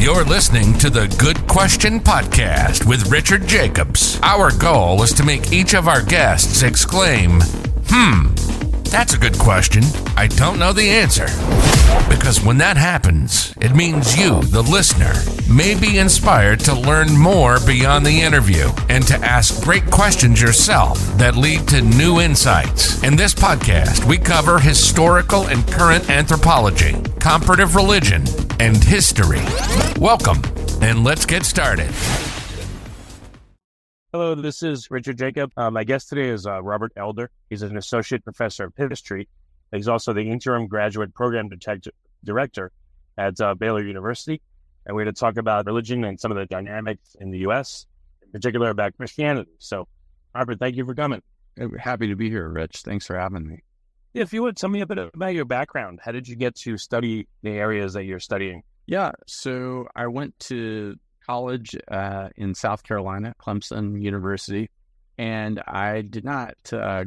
You're listening to the Good Question Podcast with Richard Jacobs. Our goal is to make each of our guests exclaim, that's a good question. I don't know the answer. Because when that happens, it means you, the listener, may be inspired to learn more beyond the interview and to ask great questions yourself that lead to new insights. In this podcast, we cover historical and current anthropology, comparative religion, and history. Welcome, and let's get started. Hello, this is Richard Jacob. My guest today is Robert Elder. He's an associate professor of history. He's also the interim graduate program director at Baylor University. And we're going to talk about religion and some of the dynamics in the U.S., in particular about Christianity. So, Robert, thank you for coming. Happy to be here, Rich. Thanks for having me. If you would tell me a bit about your background, how did you get to study the areas that you're studying? Yeah, so I went to college in South Carolina, Clemson University, and I did not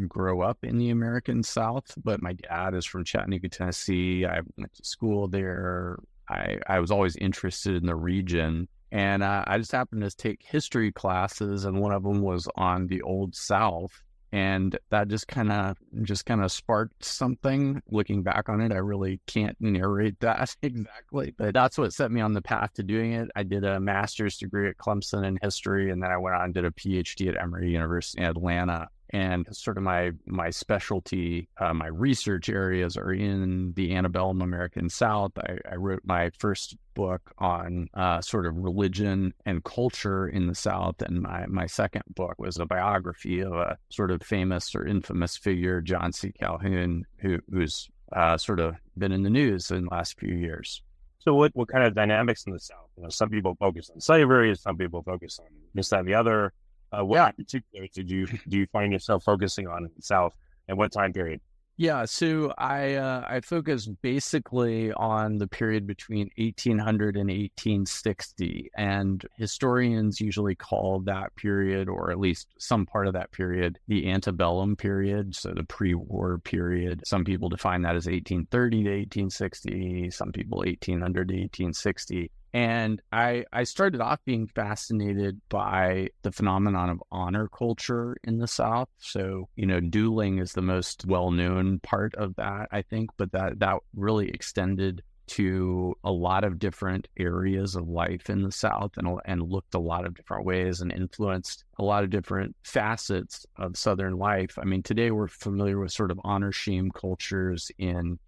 grow up in the American South, but my dad is from Chattanooga, Tennessee. I went to school there. I was always interested in the region, and I just happened to take history classes, and one of them was on the Old South. And that just kind of sparked something. Looking back on it, I really can't narrate that exactly, but that's what set me on the path to doing it. I did a master's degree at Clemson in history, and then I went on and did a PhD at Emory University in Atlanta. And sort of my specialty, my research areas are in the antebellum American South. I wrote my first book on sort of religion and culture in the South. And my second book was a biography of a sort of famous or infamous figure, John C. Calhoun, who's sort of been in the news in the last few years. So what kind of dynamics in the South? You know, some people focus on slavery, some people focus on this, that, and the other. What in particular do you find yourself focusing on in the South, and what time period? Yeah, so I focus basically on the period between 1800 and 1860, and historians usually call that period, or at least some part of that period, the antebellum period, so the pre-war period. Some people define that as 1830 to 1860, some people 1800 to 1860. And I started off being fascinated by the phenomenon of honor culture in the South. So, dueling is the most well-known part of that, I think, but that really extended to a lot of different areas of life in the South and looked a lot of different ways and influenced a lot of different facets of Southern life. I mean, today we're familiar with sort of honor shame cultures in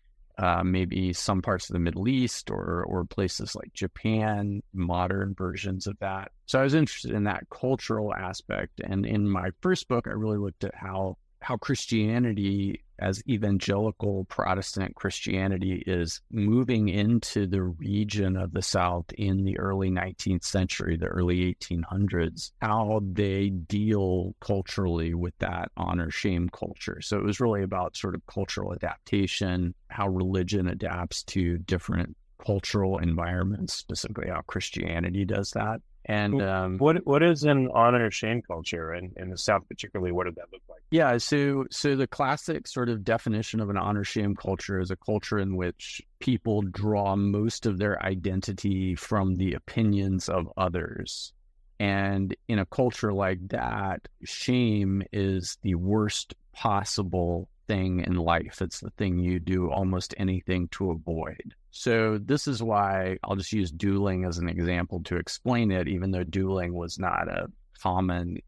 maybe some parts of the Middle East or places like Japan, modern versions of that. So I was interested in that cultural aspect. And in my first book, I really looked at how Christianity, as evangelical Protestant Christianity, is moving into the region of the South in the early 19th century, the early 1800s, how they deal culturally with that honor-shame culture. So it was really about sort of cultural adaptation, how religion adapts to different cultural environments, specifically how Christianity does that. And what is an honor shame culture in the South particularly? What did that look like? Yeah, so the classic sort of definition of an honor shame culture is a culture in which people draw most of their identity from the opinions of others. And in a culture like that, shame is the worst possible thing in life. It's the thing you do almost anything to avoid. So this is why I'll just use dueling as an example to explain it, even though dueling was not a common,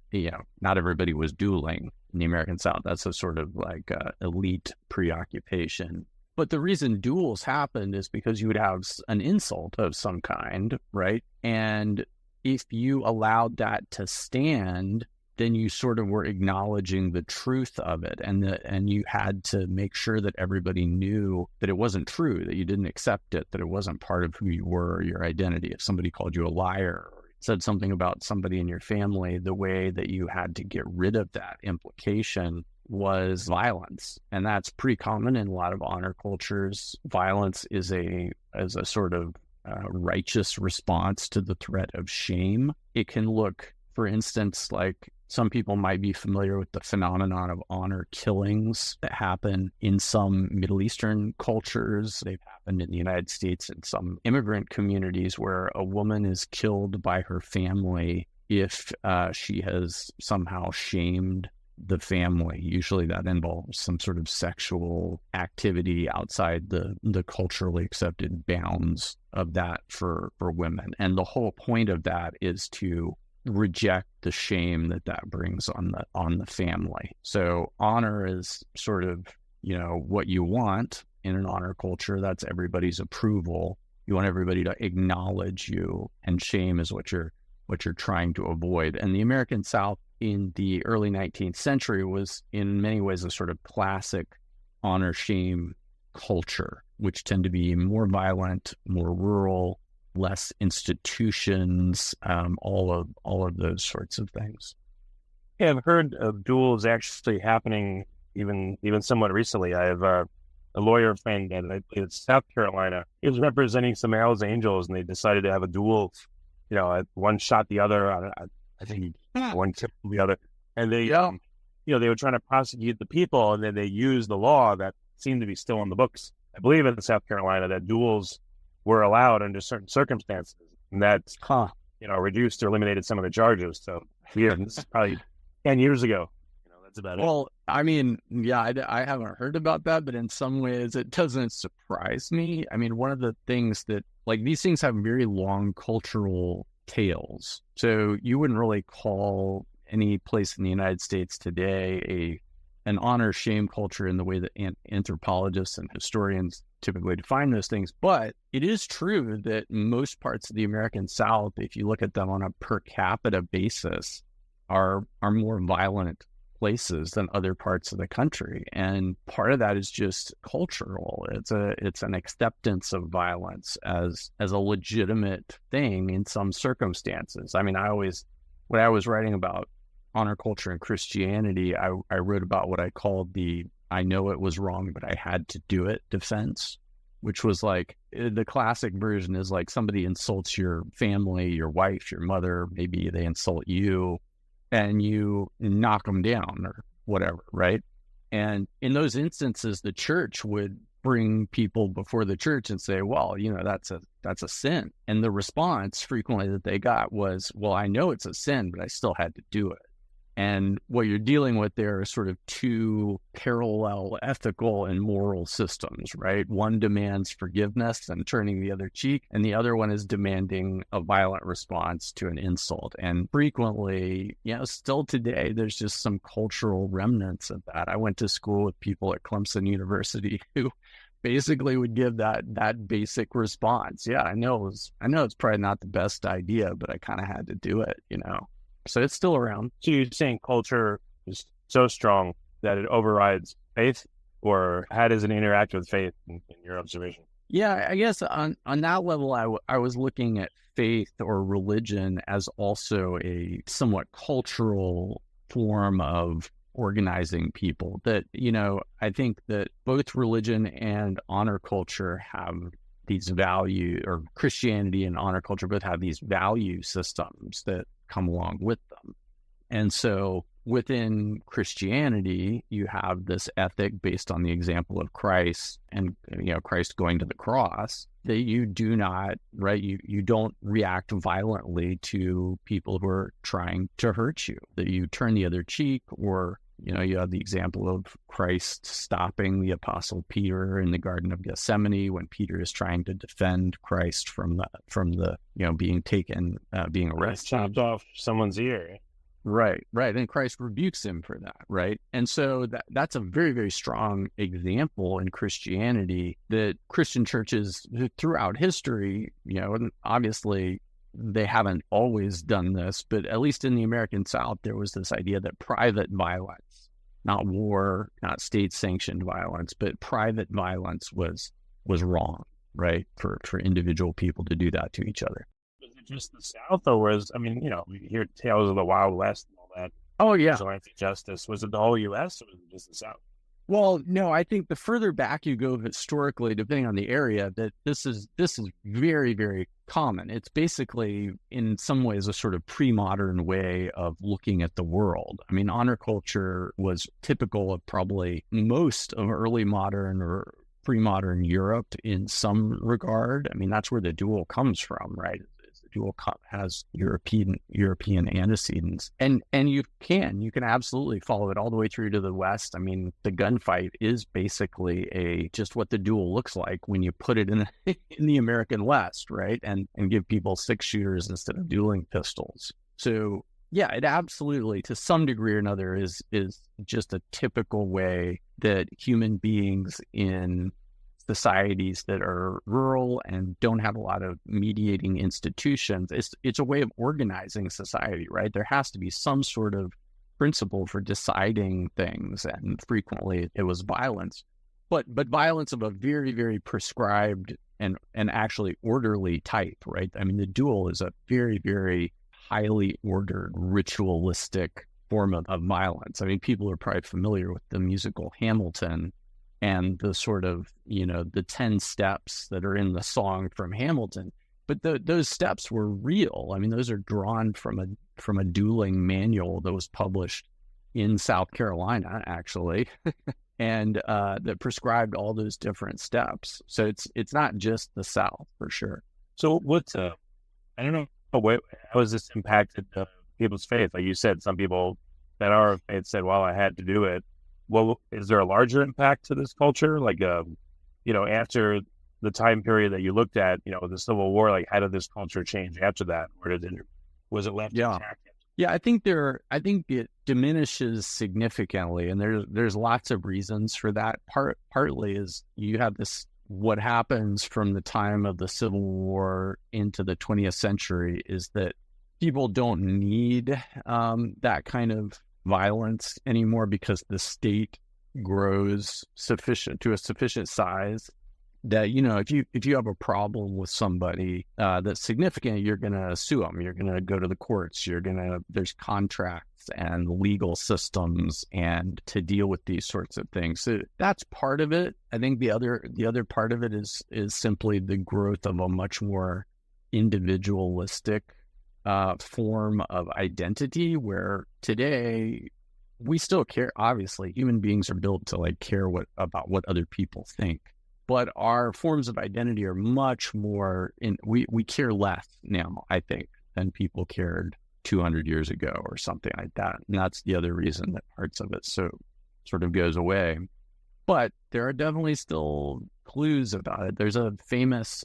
not everybody was dueling in the American South. That's a sort of like elite preoccupation. But the reason duels happened is because you would have an insult of some kind, right? And if you allowed that to stand, then you sort of were acknowledging the truth of it, and you had to make sure that everybody knew that it wasn't true, that you didn't accept it, that it wasn't part of who you were or your identity. If somebody called you a liar or said something about somebody in your family, the way that you had to get rid of that implication was violence. And that's pretty common in a lot of honor cultures. Violence is a sort of righteous response to the threat of shame. It can look, for instance, like Some people might be familiar with the phenomenon of honor killings that happen in some Middle Eastern cultures. They've happened in the United States in some immigrant communities where a woman is killed by her family if she has somehow shamed the family. Usually that involves some sort of sexual activity outside the culturally accepted bounds of that for women. And the whole point of that is to reject the shame that brings on the family. So honor is sort of, what you want in an honor culture. That's everybody's approval. You want everybody to acknowledge you, and shame is what you're trying to avoid. And the American South in the early 19th century was in many ways a sort of classic honor shame culture, which tend to be more violent, more rural, less institutions, all of those sorts of things. Yeah, I've heard of duels actually happening even somewhat recently. I have a lawyer friend that I played in South Carolina. He was representing some Hells Angels, and they decided to have a duel. One shot the other. I think one killed the other, and they, they were trying to prosecute the people, and then they used the law that seemed to be still in the books. I believe in South Carolina that duels were allowed under certain circumstances, and that reduced or eliminated some of the charges. So this is probably 10 years ago. That's about it. Well, I mean, I haven't heard about that, but in some ways it doesn't surprise me. I mean, one of the things that, like, these things have very long cultural tails. So you wouldn't really call any place in the United States today an honor shame culture in the way that anthropologists and historians typically define those things. But it is true that most parts of the American South, if you look at them on a per capita basis, are more violent places than other parts of the country. And part of that is just cultural. It's an acceptance of violence as a legitimate thing in some circumstances. I mean, when I was writing about honor culture and Christianity, I wrote about what I called the "I know it was wrong, but I had to do it" defense, which was like, the classic version is like somebody insults your family, your wife, your mother, maybe they insult you, and you knock them down or whatever, right? And in those instances, the church would bring people before the church and say, well, that's a sin. And the response frequently that they got was, well, I know it's a sin, but I still had to do it. And what you're dealing with there are sort of two parallel ethical and moral systems, right? One demands forgiveness and turning the other cheek, and the other one is demanding a violent response to an insult. And frequently, still today, there's just some cultural remnants of that. I went to school with people at Clemson University who basically would give that basic response. Yeah, I know it's probably not the best idea, but I kind of had to do it, So it's still around. So you're saying culture is so strong that it overrides faith, or how does it interact with faith in your observation? Yeah, I guess on that level, I was looking at faith or religion as also a somewhat cultural form of organizing people. That, I think that both religion and honor culture have these value, or Christianity and honor culture both have these value systems that come along with them. And so within Christianity, you have this ethic based on the example of Christ and, Christ going to the cross, that you do not, right? You don't react violently to people who are trying to hurt you, that you turn the other cheek, or you have the example of Christ stopping the Apostle Peter in the Garden of Gethsemane when Peter is trying to defend Christ from the being taken, being arrested. Chopped off someone's ear. Right. And Christ rebukes him for that, right? And so that's a very, very strong example in Christianity that Christian churches throughout history, and obviously they haven't always done this, but at least in the American South, there was this idea that private violence, not war, not state-sanctioned violence, but private violence was wrong, right? For individual people to do that to each other. Was it just the South, or we hear tales of the Wild West and all that? Oh, yeah. Vigilante justice. Was it the whole U.S. or was it just the South? Well, no, I think the further back you go historically, depending on the area, that this is very, very common. It's basically, in some ways, a sort of pre-modern way of looking at the world. I mean, honor culture was typical of probably most of early modern or pre-modern Europe in some regard. I mean, that's where the dual comes from, right? Dual has European antecedents, and you can absolutely follow it all the way through to the West. I mean, the gunfight is basically just what the duel looks like when you put it in the American West, right? And give people 6-shooters instead of dueling pistols. So yeah, it absolutely, to some degree or another, is just a typical way that human beings in societies that are rural and don't have a lot of mediating institutions, it's a way of organizing society, right? There has to be some sort of principle for deciding things, and frequently it was violence, but violence of a very, very prescribed and actually orderly type, right? I mean, the duel is a very, very highly ordered, ritualistic form of violence. I mean, people are probably familiar with the musical Hamilton and the sort of, the 10 steps that are in the song from Hamilton. But those steps were real. I mean, those are drawn from a dueling manual that was published in South Carolina, actually, and that prescribed all those different steps. So it's not just the South, for sure. So what's I don't know, how has this impacted people's faith? Like you said, some people that are of faith said, well, I had to do it. Well, is there a larger impact to this culture? Like, after the time period that you looked at, the Civil War, like how did this culture change after that? Or was it left intact? Yeah, I think it diminishes significantly, and there's lots of reasons for that. Partly is you have this, what happens from the time of the Civil War into the 20th century is that people don't need that kind of violence anymore, because the state grows to a sufficient size that, if you have a problem with somebody that's significant, you're going to sue them. You're going to go to the courts. There's contracts and legal systems and to deal with these sorts of things. So that's part of it. I think the other part of it is simply the growth of a much more individualistic form of identity, where today we still care. Obviously, human beings are built to care about what other people think, but our forms of identity are much more we care less now, I think, than people cared 200 years ago or something like that. And that's the other reason that parts of it sort of goes away. But there are definitely still clues about it. There's a famous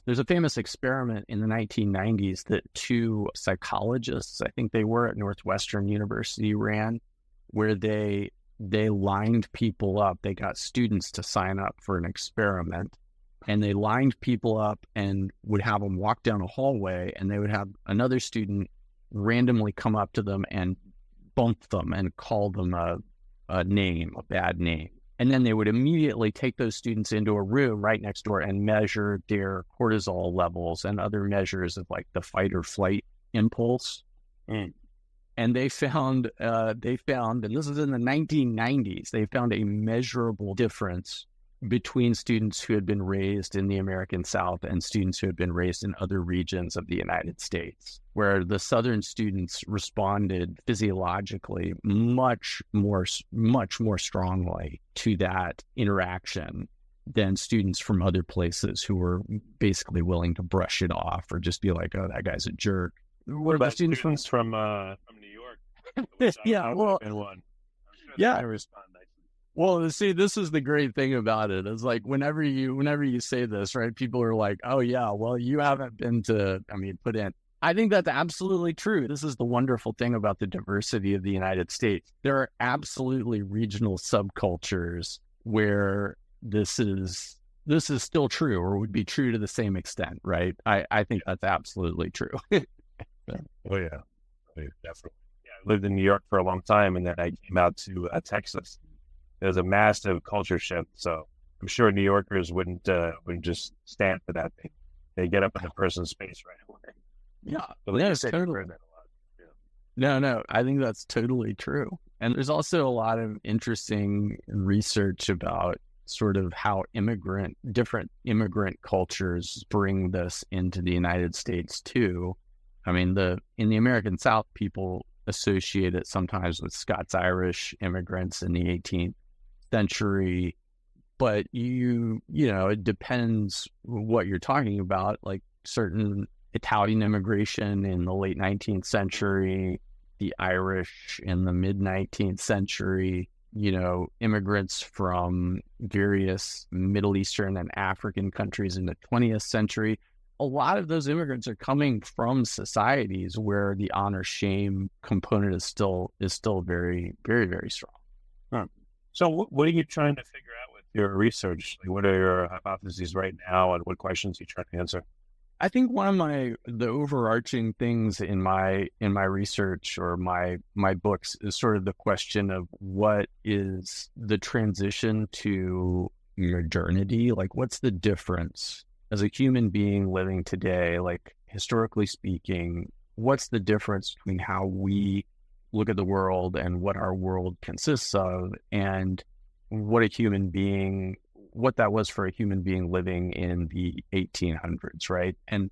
experiment in the 1990s that 2 psychologists, I think they were at Northwestern University, ran, where they lined people up. They got students to sign up for an experiment, and they lined people up and would have them walk down a hallway, and they would have another student randomly come up to them and bump them and call them a bad name. And then they would immediately take those students into a room right next door and measure their cortisol levels and other measures of the fight or flight impulse. And they found, and this is in the 1990s, they found a measurable difference between students who had been raised in the American South and students who had been raised in other regions of the United States, where the Southern students responded physiologically much more strongly to that interaction than students from other places who were basically willing to brush it off or just be like, oh, that guy's a jerk. What about students from New York? Yeah, well, I respond nicely. Well, see, this is the great thing about it. It's like whenever you say this, right, people are like, oh, yeah, well, you haven't been to, put in. I think that's absolutely true. This is the wonderful thing about the diversity of the United States. There are absolutely regional subcultures where this is still true, or would be true to the same extent, right? I think that's absolutely true. Oh, yeah. Definitely. Yeah, I lived in New York for a long time, and then I came out to Texas. It was a massive culture shift, so I'm sure New Yorkers wouldn't just stand for that thing. They get up in the person's space right away. Yeah, So yeah, totally. No, I think that's totally true. And there's also a lot of interesting research about sort of how different immigrant cultures bring this into the United States too. I mean, in the American South, people associate it sometimes with Scots-Irish immigrants in the 18th century, but it depends what you're talking about, like certain Italian immigration in the late 19th century, the Irish in the mid 19th century, immigrants from various Middle Eastern and African countries in the 20th century. A lot of those immigrants are coming from societies where the honor shame component is still very, very, very strong. Huh. So what are you trying to figure out with your research? Like, what are your hypotheses right now, and what questions are you trying to answer? I think one of the overarching things in my research or my books is sort of the question of what is the transition to modernity? Like, what's the difference as a human being living today? Like, historically speaking, what's the difference between how we look at the world and what our world consists of, and what that was for a human being living in the 1800s, right? And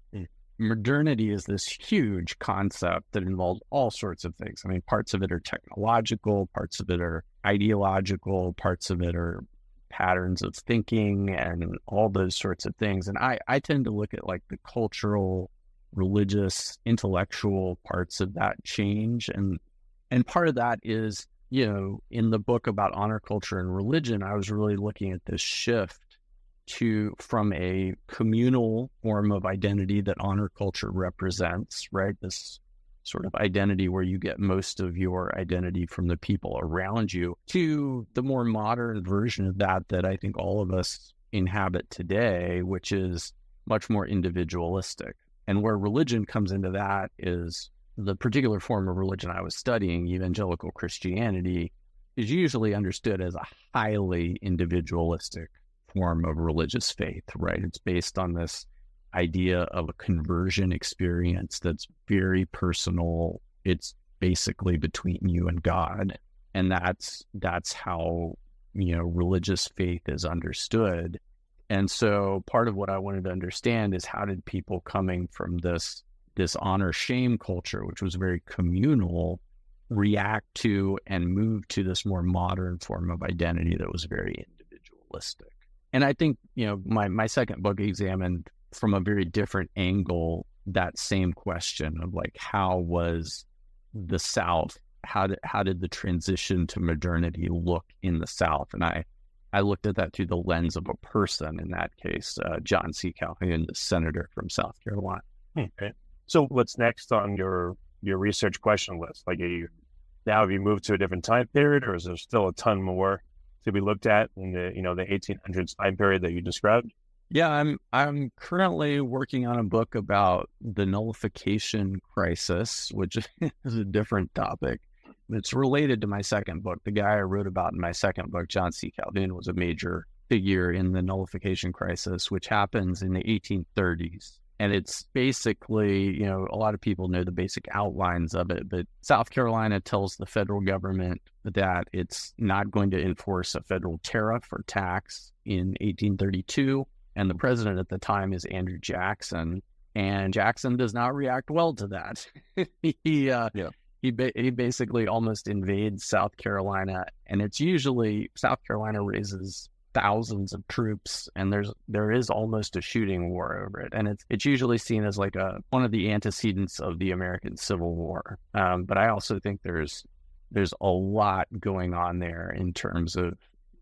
modernity is this huge concept that involves all sorts of things. I mean, parts of it are technological, parts of it are ideological, parts of it are patterns of thinking, and all those sorts of things. And I tend to look at like the cultural, religious, intellectual parts of that change. And part of that is, in the book about honor culture and religion, I was really looking at this shift from a communal form of identity that honor culture represents, right? This sort of identity where you get most of your identity from the people around you, to the more modern version of that I think all of us inhabit today, which is much more individualistic. And where religion comes into that is the particular form of religion I was studying, evangelical Christianity, is usually understood as a highly individualistic form of religious faith, right? It's based on this idea of a conversion experience that's very personal. It's basically between you and God. And that's how, religious faith is understood. And so part of what I wanted to understand is, how did people coming from this honor shame culture, which was very communal, react to and move to this more modern form of identity that was very individualistic? And I think, my second book examined from a very different angle that same question of like, how was the South, how did the transition to modernity look in the South? And I looked at that through the lens of a person, in that case, John C. Calhoun, the senator from South Carolina. Okay. So what's next on your research question list? Like, have you moved to a different time period, or is there still a ton more to be looked at in the 1800s time period that you described? Yeah, I'm currently working on a book about the nullification crisis, which is a different topic. It's related to my second book. The guy I wrote about in my second book, John C. Calhoun, was a major figure in the nullification crisis, which happens in the 1830s. And it's basically, a lot of people know the basic outlines of it, but South Carolina tells the federal government that it's not going to enforce a federal tariff or tax in 1832. And the president at the time is Andrew Jackson. And Jackson does not react well to that. He basically almost invades South Carolina. And it's usually, South Carolina raises thousands of troops, and there is almost a shooting war over it, and it's usually seen as like one of the antecedents of the American Civil War. But I also think there's a lot going on there in terms of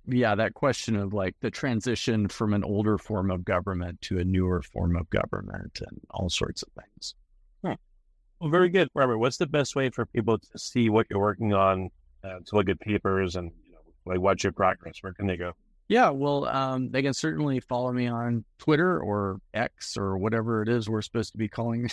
that question of like the transition from an older form of government to a newer form of government and all sorts of things. Well, very good, Robert. What's the best way for people to see what you're working on, to look at papers and watch your progress? Where can they go? Yeah, well, they can certainly follow me on Twitter or X or whatever it is we're supposed to be calling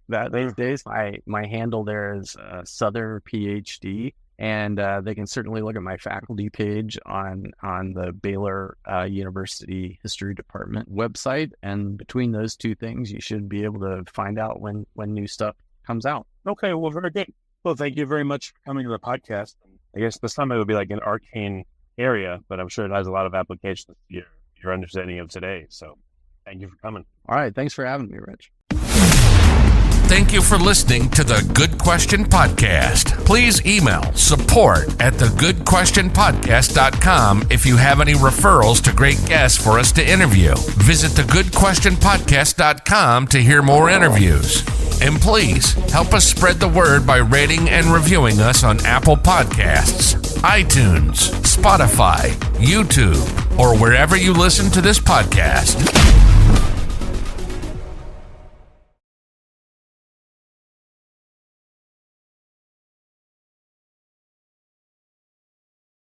that these days. My handle there is Souther PhD, and they can certainly look at my faculty page on the Baylor University History Department website. And between those two things, you should be able to find out when new stuff comes out. Okay, well, very good. Well, thank you very much for coming to the podcast. I guess this time it would be like an arcane area, but I'm sure it has a lot of applications to your understanding of today. So thank you for coming. All right. Thanks for having me, Rich. Thank you for listening to the Good Question Podcast. Please email support@thegoodquestionpodcast.com if you have any referrals to great guests for us to interview. Visit thegoodquestionpodcast.com to hear more interviews. And please help us spread the word by rating and reviewing us on Apple Podcasts, iTunes, Spotify, YouTube, or wherever you listen to this podcast.